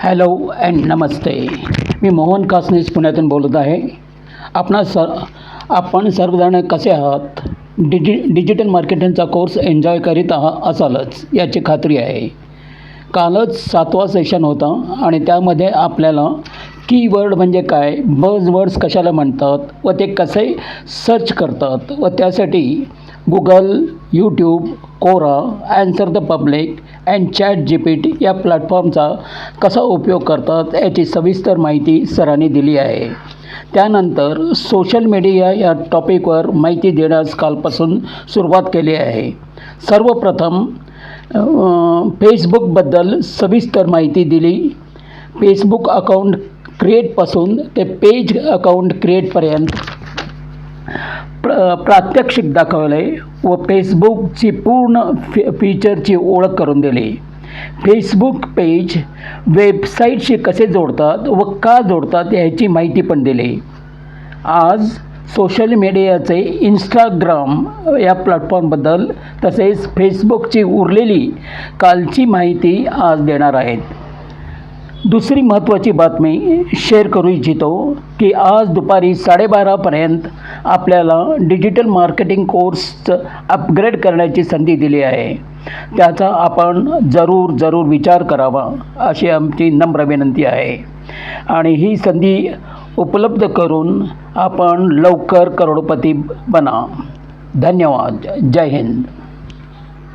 Hello and नमस्ते. मी मोहन कासनीस पुण्यातून बोलत आहे. आपण सर्वजण कसे आहात? डिजिटल मार्केटिंगचा कोर्स एन्जॉय करीत असालच याची खात्री आहे. कालच 7वा सेशन होता आणि त्यामध्ये आपल्याला कीवर्ड म्हणजे काय, बझवर्ड्स कशाला म्हणतात व ते कसे सर्च करतात व त्यासाठी गुगल, यूट्यूब, कोरा, answer the public and ChatGPT या प्लॅटफॉर्मचा कसा उपयोग करतात याची सविस्तर माहिती सरांनी दिली आहे. त्यानंतर सोशल मीडिया या टॉपिकवर माहिती देण्यास कालपासून सुरुवात केली आहे. सर्वप्रथम फेसबुकबद्दल सविस्तर माहिती दिली. फेसबुक अकाउंट क्रिएटपासून ते पेज अकाउंट क्रिएटपर्यंत प्रात्यक्षिक दाखवले व फेसबुकची पूर्ण फीचरची ओळख करून दिली. फेसबुक पेज वेबसाईटशी कसे जोडतात व का जोडतात याची माहिती पण दिली. आज सोशल मीडियाचे इंस्टाग्राम या प्लॅटफॉर्मबद्दल तसेच फेसबुकची उरलेली कालची माहिती आज देणार आहेत. दुसरी महत्त्वाची बातमी शेअर करू इच्छितो की आज दुपारी 12:30पर्यंत आपल्याला डिजिटल मार्केटिंग कोर्सचं अपग्रेड करण्याची संधी दिली आहे. त्याचा आपण जरूर विचार करावा अशी आमची नम्र विनंती आहे आणि ही संधी उपलब्ध करून आपण लवकर करोडपती बना. धन्यवाद. जय हिंद.